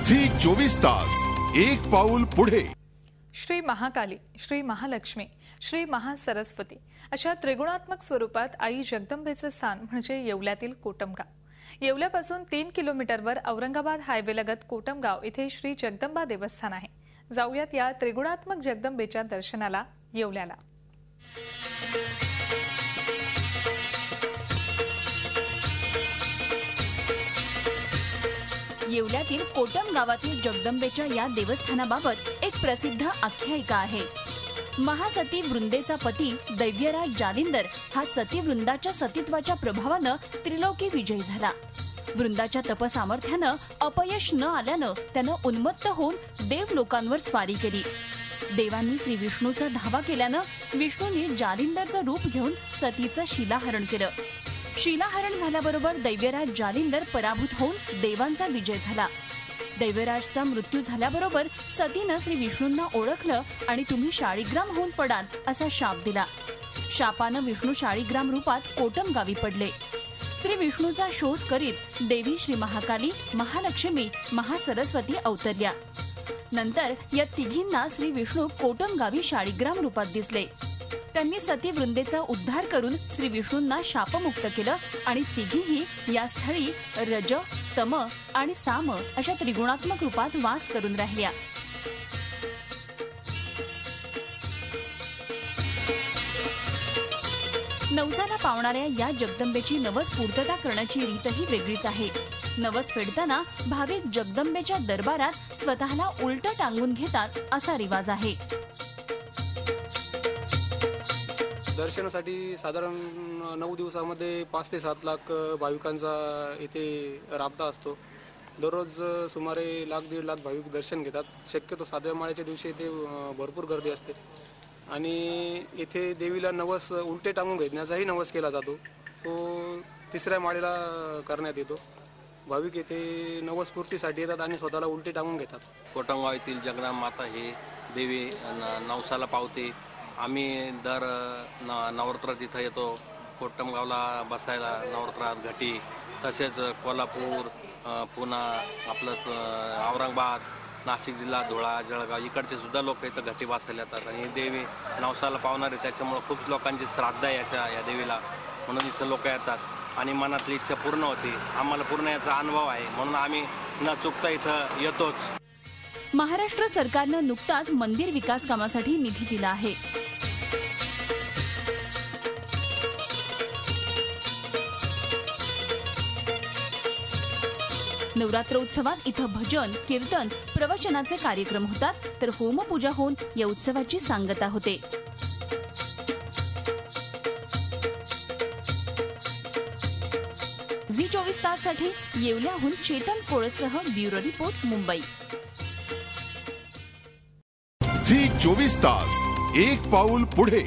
Zee 24 तास एक पाऊल पुढे। श्री महाकाली, श्री महालक्ष्मी, श्री महासरस्वती अशा त्रिगुणात्मक स्वरूपात आई जगदंबेचे स्थान म्हणजे येवल्यातील कोटमगाव। येवल्यापासून 3 किलोमीटरवर औरंगाबाद हायवेलगत कोटमगाव इथे श्री जगदंबा देवस्थान आहे। जाऊयात या त्रिगुणात्मक जगदंबेच्या दर्शनाला येवल्याला। येवल्यातील कोटम गावातील जगदंबेच्या या देवस्थानाबाबत एक प्रसिद्ध आख्यायिका आहे। महासती वृंदेचा पती दैव्यराज जालिंदर हा सती वृंदाच्या सतीत्वाच्या प्रभावानं त्रिलोकी विजयी झाला। वृंदाच्या तपसामर्थ्यानं अपयश न आल्यानं त्यानं उन्मत्त होऊन देव लोकांवर स्वारी केली। देवांनी श्री विष्णूचा धावा केल्यानं विष्णूंनी जालिंदरचं रूप घेऊन सतीचं शिलाहरण केलं। शिलाहरण झाल्याबरोबर दैव्यराज जालिंदर पराभूत होऊन देवांचा विजय झाला। दैव्यराजचा मृत्यू झाल्याबरोबर सतीनं श्री विष्णूंना ओळखलं आणि तुम्ही शाळीग्राम होऊन पडाल असा शाप दिला। शापानं विष्णू शाळीग्राम रूपात कोटम गावी पडले। श्री विष्णूचा शोध करीत देवी श्री महाकाली, महालक्ष्मी, महासरस्वती अवतरल्या। नंतर या तिघींना श्री विष्णू कोटम गावी शाळीग्राम रूपात दिसले। त्यांनी सती वृंदेचा उद्धार करून श्री विष्णूंना शापमुक्त केलं आणि तिघीही या स्थळी रज, तम आणि साम अशा त्रिगुणात्मक रूपात वास करून राहिल्या। नवसाला पावणाऱ्या या जगदंबेची नवस पूर्तता करण्याची रीतही वेगळीच आहे। नवस फेडताना भाविक जगदंबेच्या दरबारात स्वतःला उलट टांगून घेतात असा रिवाज आहे। दर्शनासाठी साधारण 9 दिवसामध्ये 5 ते 7 लाख भाविकांचा इथे राबता असतो। दररोज सुमारे 1-1.5 लाख भाविक दर्शन घेतात। शक्यतो 7व्या माळ्याच्या दिवशी इथे भरपूर गर्दी असते आणि इथे देवीला नवस उलटे टांगून घेण्याचाही नवस केला जातो। तो 3ऱ्या माळेला करण्यात येतो। भाविक इथे नवसपूर्तीसाठी येतात आणि स्वतःला उलटे टांगून घेतात। कोटमगाव येथील जगदंबा माता हे देवी नवसाला पावते। आम्ही दर नवरात्रात इथं येतो। कोटमगावला बसायला नवरात्रात घटी, तसेच कोल्हापूर, पुणा, आपलं औरंगाबाद, नाशिक जिल्हा, धुळा, जळगाव इकडचे सुद्धा लोक इथं घटी बसायला येतात आणि देवी नवसाला पावणारे, त्याच्यामुळे खूप लोकांची श्राद्ध आहे या देवीला, म्हणून इथं लोक येतात आणि मनातली इच्छा पूर्ण होती। आम्हाला पूर्ण याचा अनुभव आहे म्हणून आम्ही न चुकता इथं येतोच। महाराष्ट्र सरकारनं नुकताच मंदिर विकास कामासाठी निधी दिला आहे। नवरात्र उत्सवात इथं भजन, कीर्तन, प्रवचनाचे कार्यक्रम होतात, तर होमपूजा होऊन या उत्सवाची सांगता होते। झी 24 ताससाठी येवल्याहून चेतन कोळसह ब्युरो रिपोर्ट, मुंबई। झी 24 तास एक पाऊल पुढे।